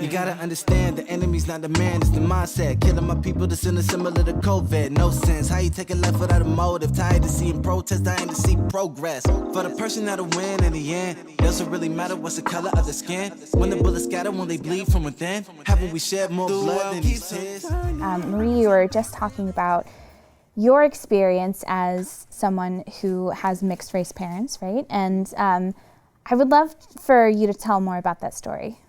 You gotta understand, the enemy's not the man, it's the mindset. Killing my people that's in a similar to COVID. No sense, how you take a life without a motive? Tired of seeing protest, dying to see progress. For the person that'll win in the end, doesn't really matter what's the color of the skin. When the bullets scatter, when they bleed from within, haven't we shed more blood than these tears? Marie, you were just talking about your experience as someone who has mixed race parents, right? And I would love for you to tell more about that story.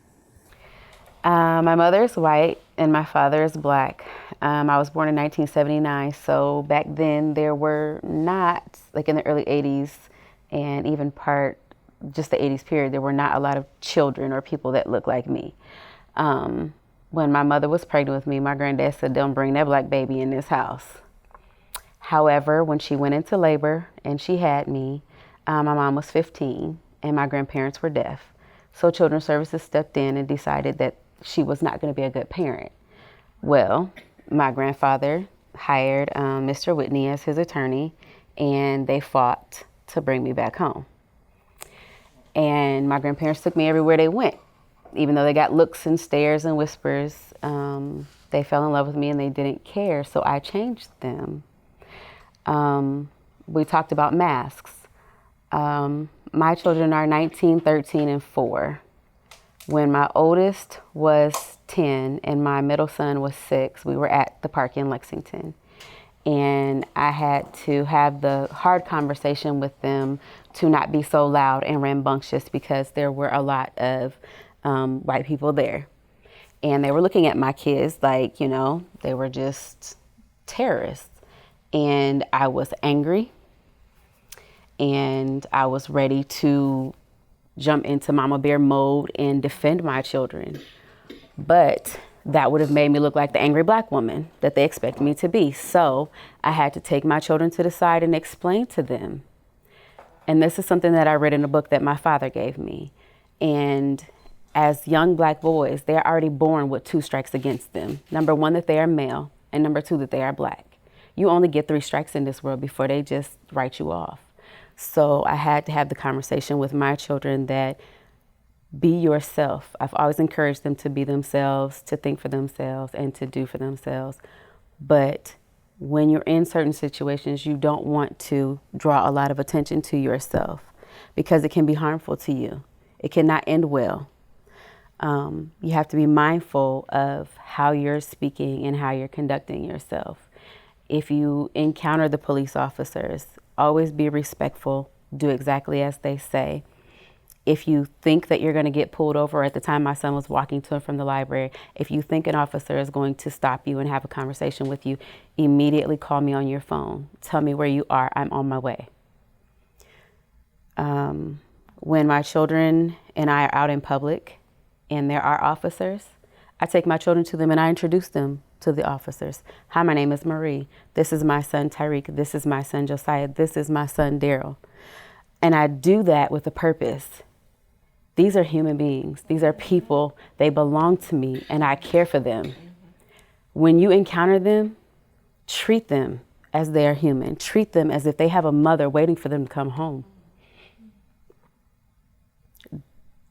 My mother is white and my father is black. I was born in 1979, so back then there were not, like in the early 80s and even just the 80s period, there were not a lot of children or people that looked like me. When my mother was pregnant with me, my granddad said, "Don't bring that black baby in this house." However, when she went into labor and she had me, my mom was 15 and my grandparents were deaf. So Children's Services stepped in and decided that she was not going to be a good parent. Well, my grandfather hired Mr. Whitney as his attorney, and they fought to bring me back home. And my grandparents took me everywhere they went. Even though they got looks and stares and whispers, they fell in love with me and they didn't care, so I changed them. We talked about masks. My children are 19, 13, and 4. When my oldest was 10 and my middle son was 6, we were at the park in Lexington. And I had to have the hard conversation with them to not be so loud and rambunctious because there were a lot of white people there. And they were looking at my kids like, they were just terrorists. And I was angry and I was ready to jump into mama bear mode and defend my children. But that would have made me look like the angry black woman that they expect me to be. So I had to take my children to the side and explain to them. And this is something that I read in a book that my father gave me. And as young black boys, they're already born with 2 strikes against them. Number 1, that they are male, and number 2, that they are black. You only get 3 strikes in this world before they just write you off. So I had to have the conversation with my children that be yourself. I've always encouraged them to be themselves, to think for themselves, and to do for themselves. But when you're in certain situations, you don't want to draw a lot of attention to yourself because it can be harmful to you. It cannot end well. You have to be mindful of how you're speaking and how you're conducting yourself. If you encounter the police officers, always be respectful, do exactly as they say. If you think that you're going to get pulled over, at the time my son was walking to and from the library, if you think an officer is going to stop you and have a conversation with you, immediately call me on your phone. Tell me where you are. I'm on my way. When my children and I are out in public and there are officers, I take my children to them and I introduce them to the officers. Hi, my name is Marie. This is my son, Tyreek. This is my son, Josiah. This is my son, Daryl. And I do that with a purpose. These are human beings. These are people. They belong to me and I care for them. When you encounter them, treat them as they are human. Treat them as if they have a mother waiting for them to come home.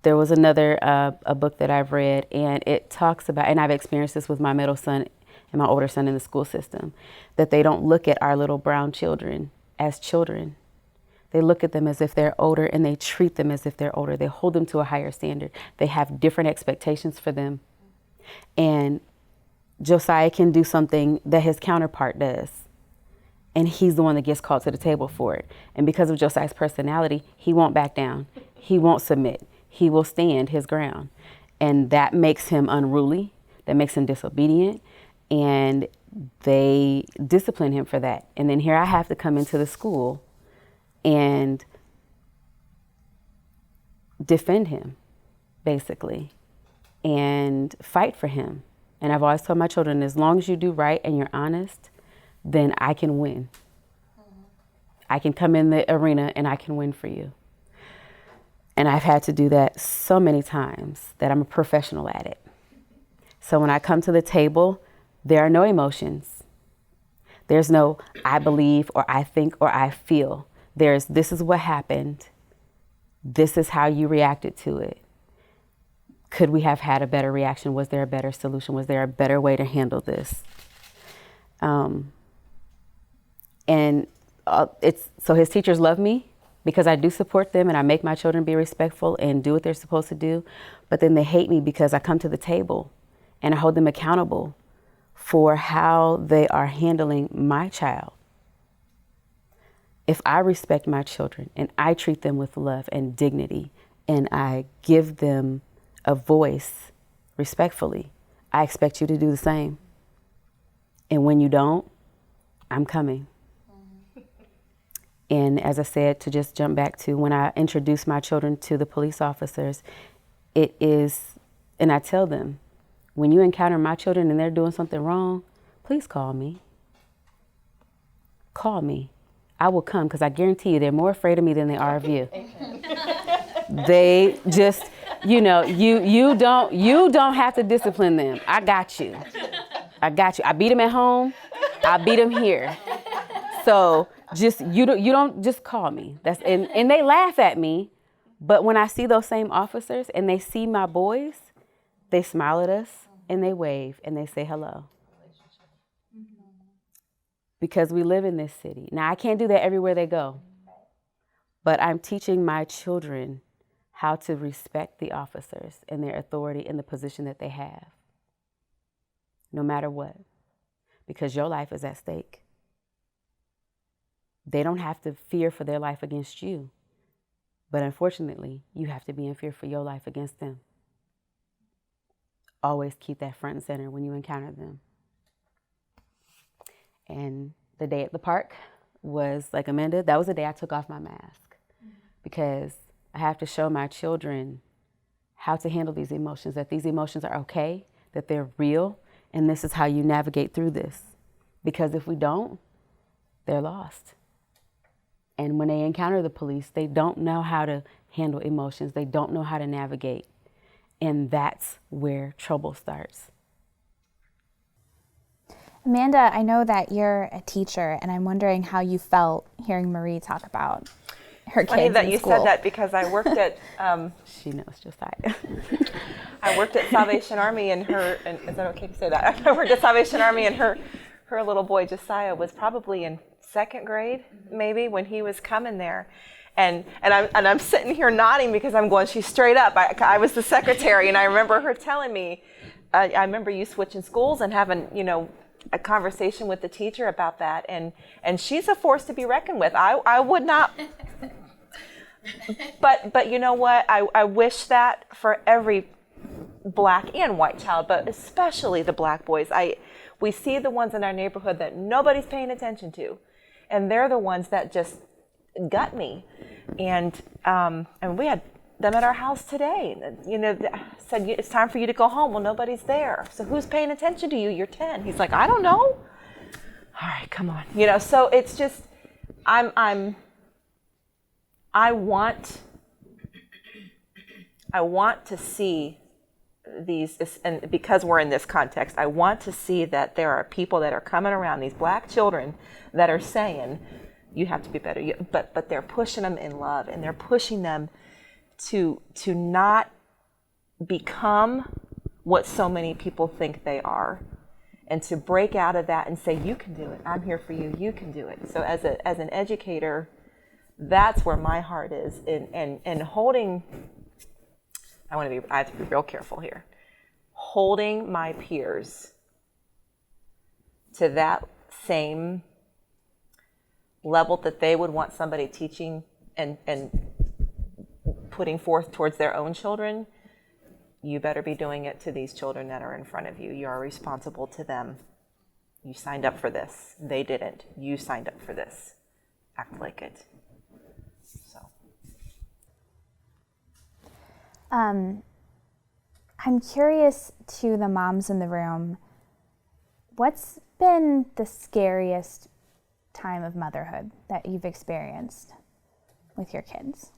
There was another a book that I've read, and it talks about, and I've experienced this with my middle son and my older son in the school system, that they don't look at our little brown children as children. They look at them as if they're older, and they treat them as if they're older. They hold them to a higher standard. They have different expectations for them. And Josiah can do something that his counterpart does, and he's the one that gets called to the table for it. And because of Josiah's personality, he won't back down. He won't submit. He will stand his ground. And that makes him unruly. That makes him disobedient. And they discipline him for that. And then here I have to come into the school and defend him, basically, and fight for him. And I've always told my children, as long as you do right and you're honest, then I can win. I can come in the arena and I can win for you. And I've had to do that so many times that I'm a professional at it. So when I come to the table, there are no emotions. There's no I believe or I think or I feel. There's this is what happened. This is how you reacted to it. Could we have had a better reaction? Was there a better solution? Was there a better way to handle this? So his teachers love me because I do support them and I make my children be respectful and do what they're supposed to do. But then they hate me because I come to the table and I hold them accountable for how they are handling my child. If I respect my children and I treat them with love and dignity and I give them a voice respectfully, I expect you to do the same. And when you don't, I'm coming. And as I said, to just jump back to when I introduce my children to the police officers, it is, and I tell them, when you encounter my children and they're doing something wrong, please call me. Call me. I will come, because I guarantee you they're more afraid of me than they are of you. They just, you don't have to discipline them. I got you. I beat them at home. I beat them here. So just you don't just call me. And they laugh at me, but when I see those same officers and they see my boys, they smile at us and they wave and they say hello. Because we live in this city. Now I can't do that everywhere they go, but I'm teaching my children how to respect the officers and their authority and the position that they have, no matter what, because your life is at stake. They don't have to fear for their life against you, but unfortunately, you have to be in fear for your life against them. Always keep that front and center when you encounter them. And the day at the park was, like Amanda, that was the day I took off my mask, because I have to show my children how to handle these emotions, that these emotions are okay, that they're real, and this is how you navigate through this. Because if we don't, they're lost. And when they encounter the police, they don't know how to handle emotions. They don't know how to navigate. And that's where trouble starts. Amanda, I know that you're a teacher, and I'm wondering how you felt hearing Marie talk about her kids in school. Funny that you said that, because I worked at she knows Josiah. I worked at Salvation Army, and is that okay to say that? I worked at Salvation Army, and her little boy Josiah was probably in second grade, maybe, when he was coming there. And I'm sitting here nodding because I'm going, she's straight up. I was the secretary, and I remember her telling me, I remember you switching schools and having, a conversation with the teacher about that. And she's a force to be reckoned with. I would not, but you know what? I wish that for every black and white child, but especially the black boys. We see the ones in our neighborhood that nobody's paying attention to. And they're the ones that just gut me. And we had them at our house today. Said, it's time for you to go home. Well, nobody's there. So who's paying attention to you? You're 10. He's like, I don't know. All right, come on. So it's just, I want to see these, and because we're in this context, I want to see that there are people that are coming around, these black children, that are saying, you have to be better. But they're pushing them in love, and they're pushing them to not become what so many people think they are, and to break out of that and say, you can do it. I'm here for you. You can do it. So as an educator, that's where my heart is in holding. I have to be real careful here. Holding my peers to that same level that they would want somebody teaching and putting forth towards their own children, you better be doing it to these children that are in front of you. You are responsible to them. You signed up for this. They didn't. You signed up for this. Act like it. So. I'm curious, to the moms in the room, what's been the scariest time of motherhood that you've experienced with your kids?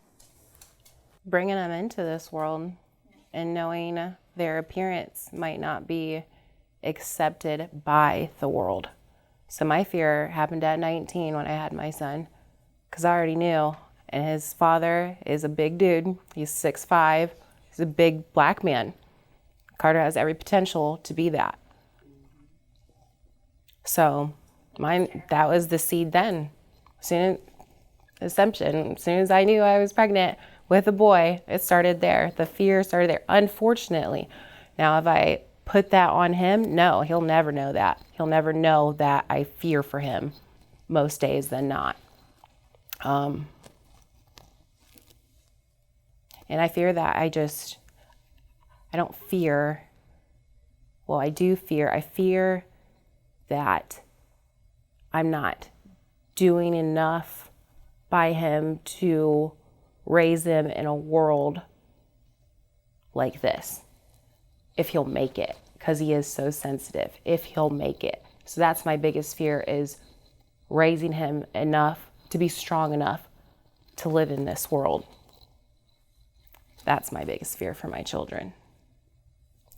Bringing them into this world and knowing their appearance might not be accepted by the world. So my fear happened at 19 when I had my son, because I already knew. And his father is a big dude. He's 6'5". He's a big black man. Carter has every potential to be that. So that was the seed then. As soon as I knew I was pregnant with a boy, it started there. The fear started there, unfortunately. Now, if I put that on him, no, he'll never know that. He'll never know that I fear for him most days than not. And I fear that I don't fear, well, I do fear. I fear that I'm not doing enough by him to raise him in a world like this, if he'll make it, because he is so sensitive, if he'll make it. So that's my biggest fear, is raising him enough to be strong enough to live in this world. That's my biggest fear for my children,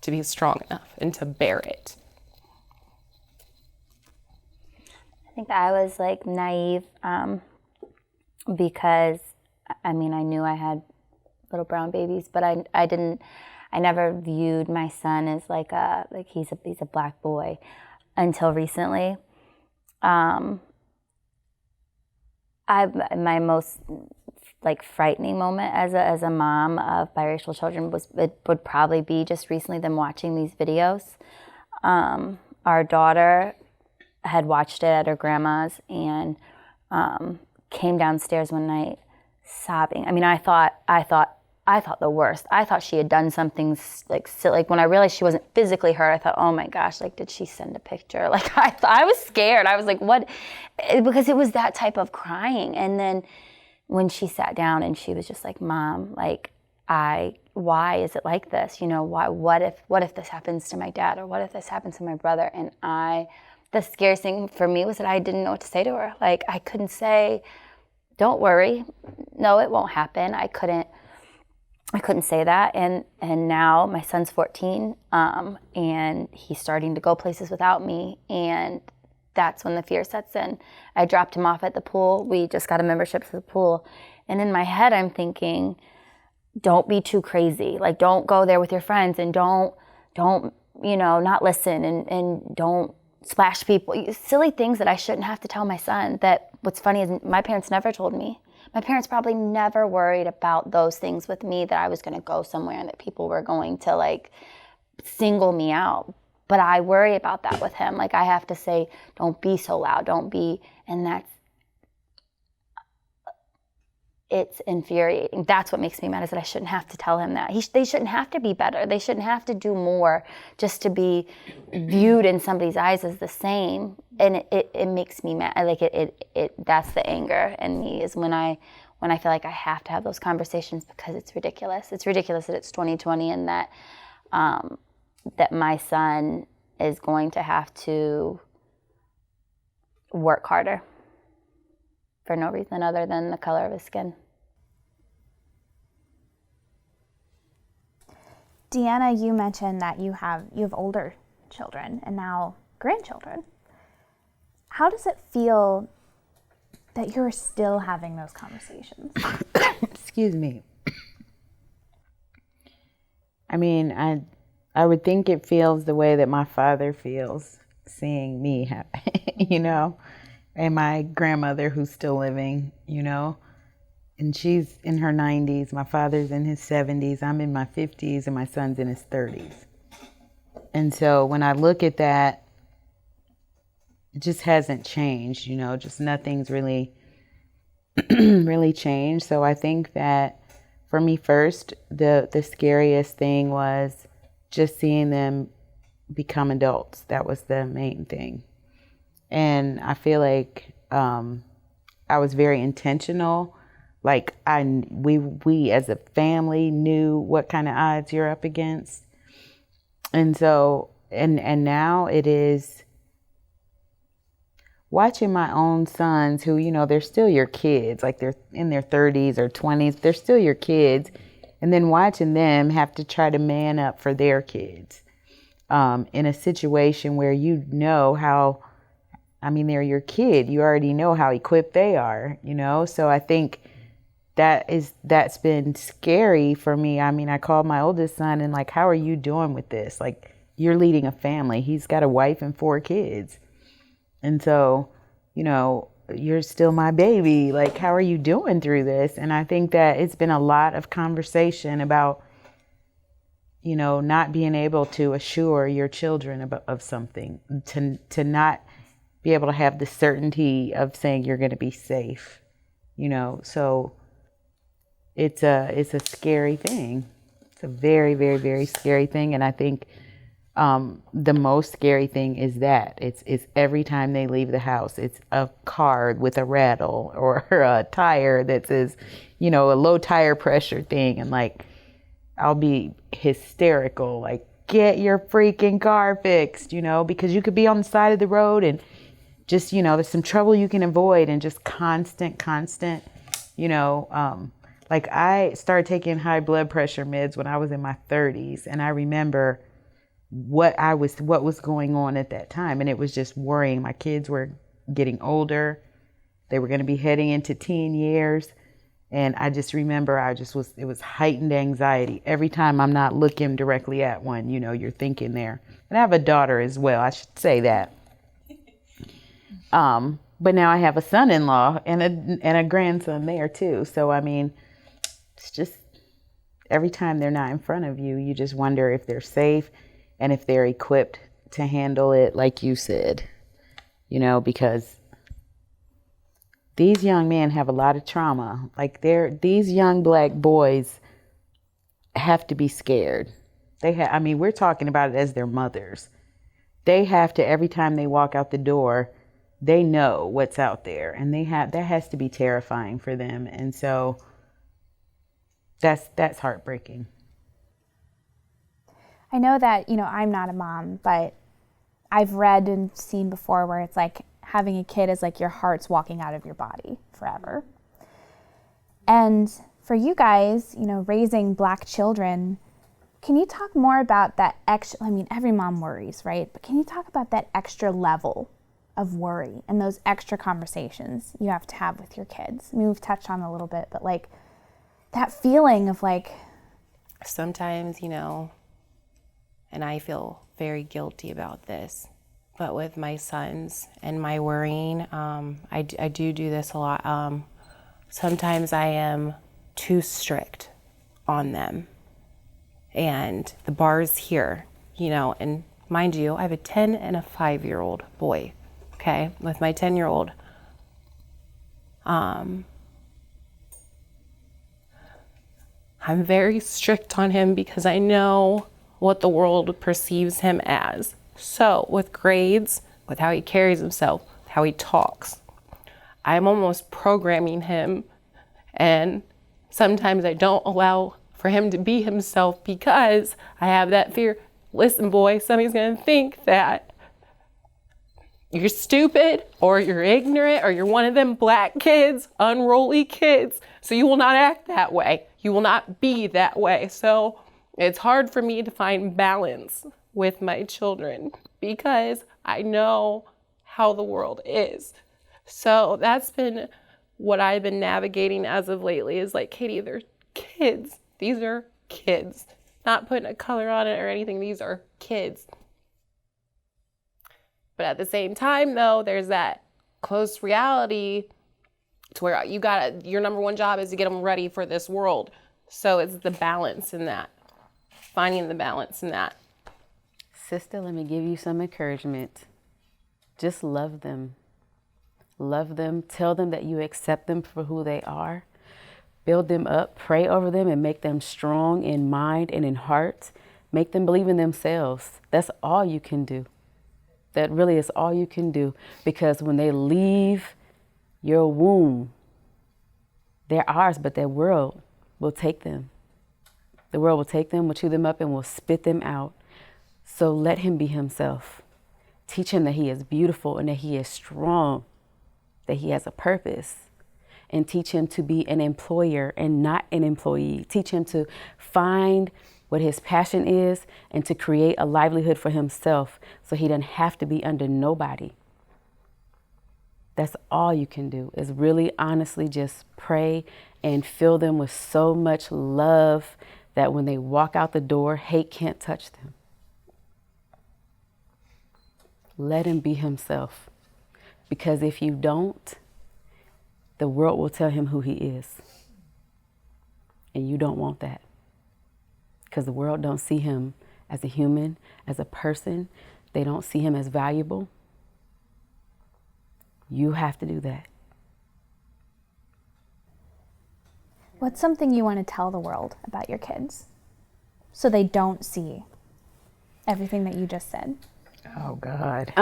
to be strong enough and to bear it. I think I was like naive because I knew I had little brown babies, but I never viewed my son as like he's a black boy until recently. My most like frightening moment as a mom of biracial children would probably be just recently them watching these videos. Our daughter had watched it at her grandma's and came downstairs one night sobbing. I thought the worst. I thought she had done something like silly. Like when I realized she wasn't physically hurt, I thought, oh my gosh, like did she send a picture? Like I was scared. I was like, what? Because it was that type of crying. And then when she sat down and she was just like, Mom, like why is it like this? What if this happens to my dad, or what if this happens to my brother? And the scariest thing for me was that I didn't know what to say to her. Like I couldn't say, don't worry, no, it won't happen. I couldn't say that. And now my son's 14, and he's starting to go places without me, and that's when the fear sets in. I dropped him off at the pool. We just got a membership to the pool. And in my head, I'm thinking, don't be too crazy. Like, don't go there with your friends, and don't not listen, and don't splash people. Silly things that I shouldn't have to tell my son. That what's funny is my parents never told me. My parents probably never worried about those things with me, that I was going to go somewhere and that people were going to like single me out. But I worry about that with him. Like I have to say, don't be so loud, don't be, and it's infuriating. That's what makes me mad, is that I shouldn't have to tell him that. They shouldn't have to be better. They shouldn't have to do more just to be viewed in somebody's eyes as the same. And it makes me mad. Like that's the anger in me, is when I feel like I have to have those conversations, because it's ridiculous. It's ridiculous that it's 2020 and that that my son is going to have to work harder for no reason other than the color of his skin. Deanna, you mentioned that you have older children and now grandchildren. How does it feel that you're still having those conversations? Excuse me. I would think it feels the way that my father feels seeing me, and my grandmother who's still living, and she's in her 90s. My father's in his 70s. I'm in my 50s, and my son's in his 30s. And so when I look at that, it just hasn't changed, just nothing's really, really changed. So I think that for me first, the scariest thing was just seeing them become adults. That was the main thing. And I feel like I was very intentional. Like we as a family knew what kind of odds you're up against. And so, and now it is watching my own sons who, they're still your kids, like they're in their 30s or 20s, they're still your kids. And then watching them have to try to man up for their kids in a situation where how, they're your kid. You already know how equipped they are, So I think that's been scary for me. I mean, I called my oldest son and like, how are you doing with this? Like, you're leading a family. He's got a wife and 4 kids. And so, you know, you're still my baby. Like, how are you doing through this? And I think that it's been a lot of conversation about, you know, not being able to assure your children of something, to not be able to have the certainty of saying you're going to be safe, you know. So it's a scary thing. It's a very, very, very scary thing. And I think the most scary thing is that it's every time they leave the house, it's a card with a rattle or a tire that says, you know, a low tire pressure thing. And like, I'll be hysterical, like, get your freaking car fixed, you know, because you could be on the side of the road and just, you know, there's some trouble you can avoid, and just constant, you know, like I started taking high blood pressure meds when I was in my 30s. And I remember what was going on at that time. And it was just worrying. My kids were getting older. They were going to be heading into teen years. And I just remember it was heightened anxiety. Every time I'm not looking directly at one, you know, you're thinking there. And I have a daughter as well, I should say that. But now I have a son-in-law and a grandson there too. So, I mean, it's just every time they're not in front of you, you just wonder if they're safe and if they're equipped to handle it, like you said, you know, because these young men have a lot of trauma. Like these young Black boys have to be scared. I mean, we're talking about it as their mothers. They have to, every time they walk out the door, they know what's out there, and that has to be terrifying for them. And so that's heartbreaking. I know that, you know, I'm not a mom, but I've read and seen before where it's like having a kid is like your heart's walking out of your body forever. And for you guys, you know, raising Black children, can you talk more about that extra, I mean, every mom worries, right? But can you talk about that extra level of worry and those extra conversations you have to have with your kids? I mean, we've touched on it a little bit, but like that feeling of like... Sometimes, you know, and I feel very guilty about this, but with my sons and my worrying, I do this a lot. Sometimes I am too strict on them, and the bar's here, you know, and mind you, I have a 10 and a 5-year-old boy, okay? With my 10-year-old, I'm very strict on him because I know what the world perceives him as. So with grades, with how he carries himself, with how he talks, I'm almost programming him, and sometimes I don't allow for him to be himself because I have that fear. Listen, boy, somebody's gonna think that you're stupid or you're ignorant or you're one of them Black kids, unruly kids, so you will not act that way. You will not be that way. So it's hard for me to find balance with my children because I know how the world is. So that's been what I've been navigating as of lately is like, Katie, they're kids. These are kids. Not putting a color on it or anything. These are kids. But at the same time, though, there's that close reality to where your number one job is to get them ready for this world. So it's the balance in that. Finding the balance in that. Sister, let me give you some encouragement. Just love them. Love them. Tell them that you accept them for who they are. Build them up. Pray over them and make them strong in mind and in heart. Make them believe in themselves. That's all you can do. That really is all you can do. Because when they leave your womb, they're ours, but their world will take them. The world will take them, will chew them up, and will spit them out. So let him be himself. Teach him that he is beautiful and that he is strong, that he has a purpose. And teach him to be an employer and not an employee. Teach him to find what his passion is and to create a livelihood for himself so he doesn't have to be under nobody. That's all you can do is really honestly just pray and fill them with so much love that when they walk out the door, hate can't touch them. Let him be himself. Because if you don't, the world will tell him who he is. And you don't want that. Because the world don't see him as a human, as a person. They don't see him as valuable. You have to do that. What's something you want to tell the world about your kids so they don't see everything that you just said? Oh, God.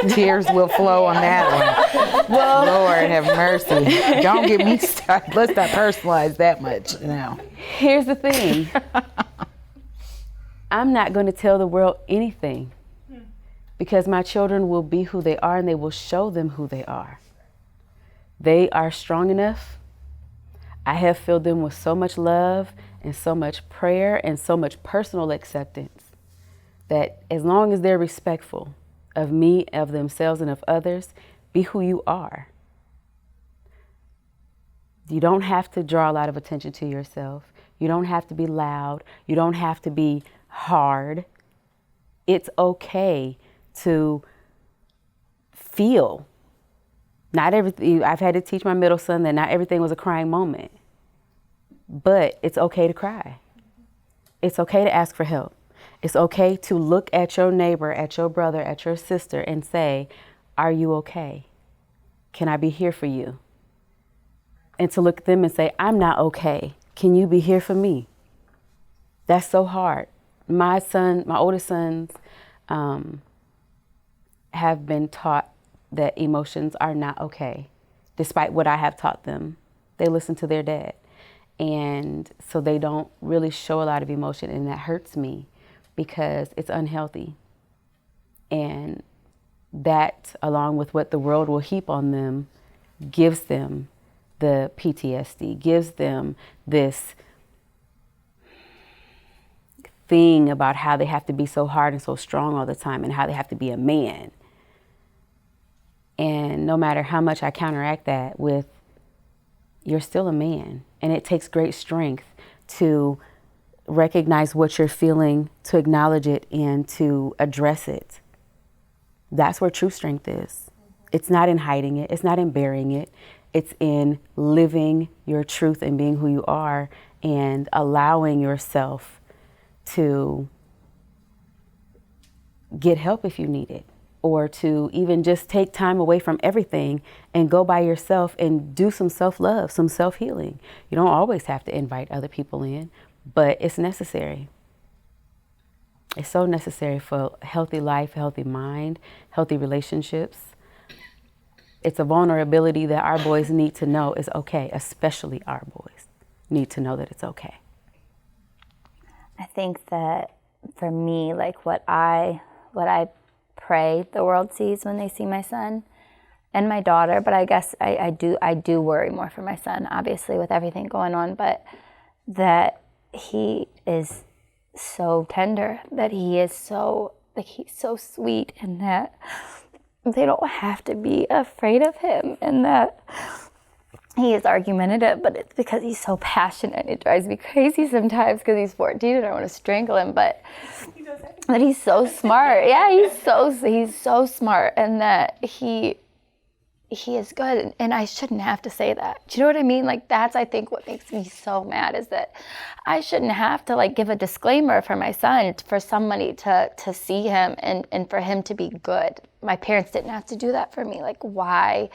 Tears will flow on that one. Well, Lord have mercy. Don't get me started. Let's not personalize that much now. Here's the thing. I'm not going to tell the world anything because my children will be who they are and they will show them who they are. They are strong enough. I have filled them with so much love and so much prayer and so much personal acceptance that as long as they're respectful of me, of themselves, and of others, be who you are. You don't have to draw a lot of attention to yourself. You don't have to be loud. You don't have to be hard. It's okay to feel. Not everything. I've had to teach my middle son that not everything was a crying moment. But it's okay to cry. It's okay to ask for help. It's okay to look at your neighbor, at your brother, at your sister and say, are you okay? Can I be here for you? And to look at them and say, I'm not okay. Can you be here for me? That's so hard. My oldest sons have been taught that emotions are not okay, despite what I have taught them. They listen to their dad. And so they don't really show a lot of emotion, and that hurts me because it's unhealthy. And that, along with what the world will heap on them, gives them the PTSD, gives them this thing about how they have to be so hard and so strong all the time and how they have to be a man. And no matter how much I counteract that with, you're still a man. And it takes great strength to recognize what you're feeling, to acknowledge it, and to address it. That's where true strength is. It's not in hiding it. It's not in burying it. It's in living your truth and being who you are and allowing yourself to get help if you need it, or to even just take time away from everything and go by yourself and do some self-love, some self-healing. You don't always have to invite other people in, but it's necessary. It's so necessary for a healthy life, healthy mind, healthy relationships. It's a vulnerability that our boys need to know is okay, especially our boys need to know that it's okay. I think that for me, like what I pray the world sees when they see my son and my daughter, but I guess I do worry more for my son, obviously, with everything going on, but that he is so tender, that he is so, like, he's so sweet, and that they don't have to be afraid of him, and that he is argumentative, but it's because he's so passionate. It drives me crazy sometimes because he's 14 and I want to strangle him, but he's so smart. Yeah, he's so smart, and that he is good, and I shouldn't have to say that. Do you know what I mean? Like, that's, I think, what makes me so mad, is that I shouldn't have to, like, give a disclaimer for my son, for somebody to see him and for him to be good. My parents didn't have to do that for me. Like, why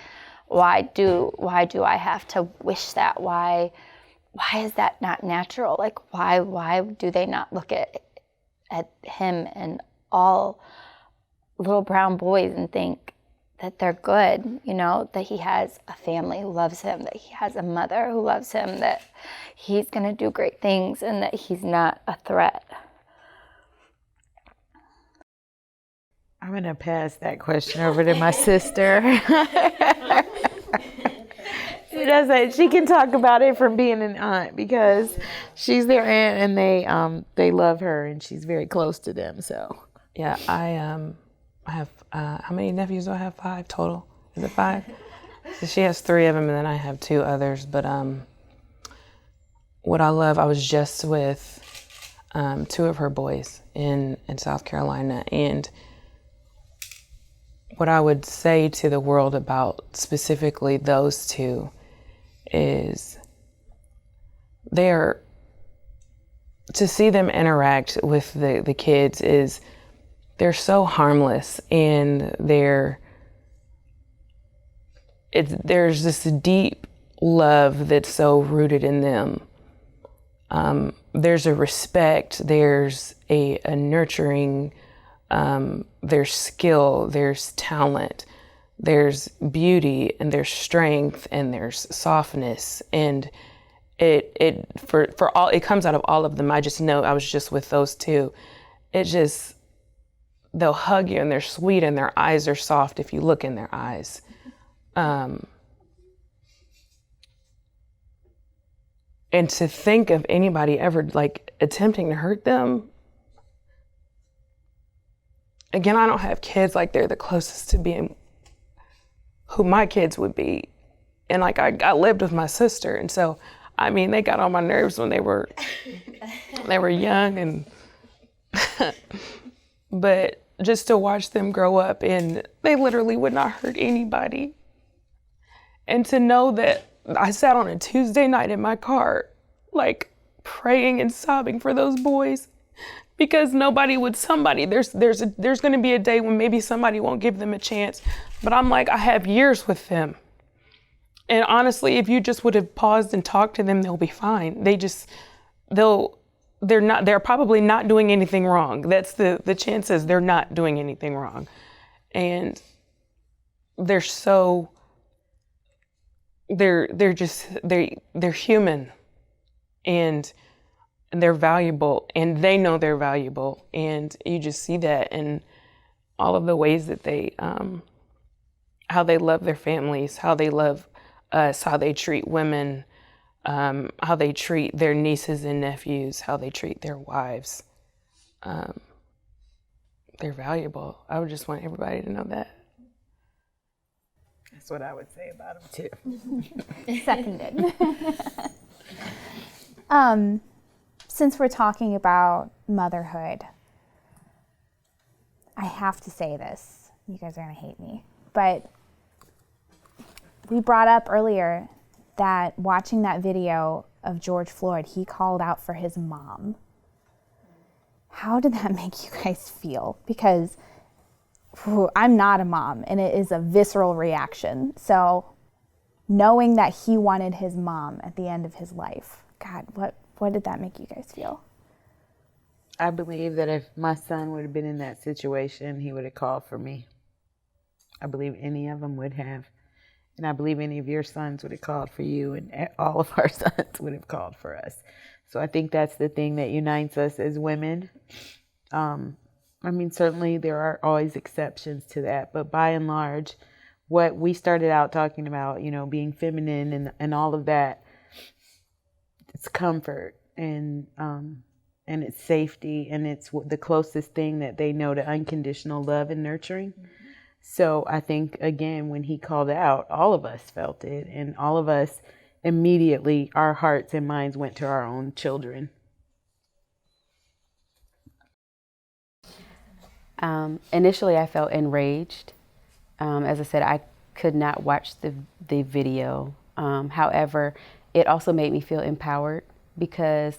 do I have to wish that? Why is that not natural? Like, why do they not look at him and all little brown boys and think that they're good, you know, that he has a family who loves him, that he has a mother who loves him, that he's going to do great things, and that he's not a threat? I'm going to pass that question over to my sister. She can talk about it from being an aunt, because she's their aunt and they love her and she's very close to them. So yeah, I have how many nephews do I have? 5 total. Is it 5? So she has 3 of them, and then I have 2 others. But what I love, I was just with 2 of her boys in South Carolina, and what I would say to the world about specifically those 2 is to see them interact with the kids is they're so harmless, and there's this deep love that's so rooted in them. There's a respect, there's a nurturing, there's skill, there's talent, there's beauty, and there's strength, and there's softness, and it comes out of all of them. I just know I was just with those 2. They'll hug you, and they're sweet, and their eyes are soft if you look in their eyes. And to think of anybody ever like attempting to hurt them. Again, I don't have kids, like they're the closest to being who my kids would be. And like I lived with my sister, and so I mean they got on my nerves when they were young, and but just to watch them grow up, and they literally would not hurt anybody. And to know that I sat on a Tuesday night in my car, like praying and sobbing for those boys, because there's going to be a day when maybe somebody won't give them a chance. But I'm like, I have years with them. And honestly, if you just would have paused and talked to them, they'll be fine. They're probably not doing anything wrong. That's the chances they're not doing anything wrong. And they're human, and they're valuable, and they know they're valuable, and you just see that in all of the ways that they how they love their families, how they love us, how they treat women, how they treat their nieces and nephews, how they treat their wives. They're valuable. I would just want everybody to know that. That's what I would say about them too. Seconded. Since we're talking about motherhood, I have to say this. You guys are gonna hate me, but we brought up earlier that watching that video of George Floyd, he called out for his mom. How did that make you guys feel? Because I'm not a mom, and it is a visceral reaction. So knowing that he wanted his mom at the end of his life, God, what did that make you guys feel? I believe that if my son would have been in that situation, he would have called for me. I believe any of them would have. And I believe any of your sons would have called for you, and all of our sons would have called for us. So I think that's the thing that unites us as women. I mean, certainly there are always exceptions to that, but by and large, what we started out talking about, being feminine and all of that, it's comfort and it's safety, and it's the closest thing that they know to unconditional love and nurturing. Mm-hmm. So I think, again, when he called out, all of us felt it, and all of us immediately, our hearts and minds went to our own children. Initially, I felt enraged. As I said, I could not watch the video. However, it also made me feel empowered, because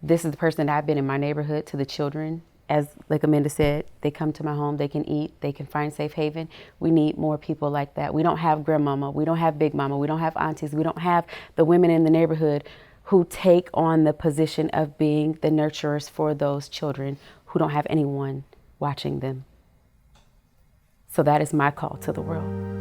this is the person that I've been in my neighborhood to the children. As like Amanda said, they come to my home, they can eat, they can find safe haven. We need more people like that. We don't have grandmama, we don't have big mama, we don't have aunties, we don't have the women in the neighborhood who take on the position of being the nurturers for those children who don't have anyone watching them. So that is my call to the world.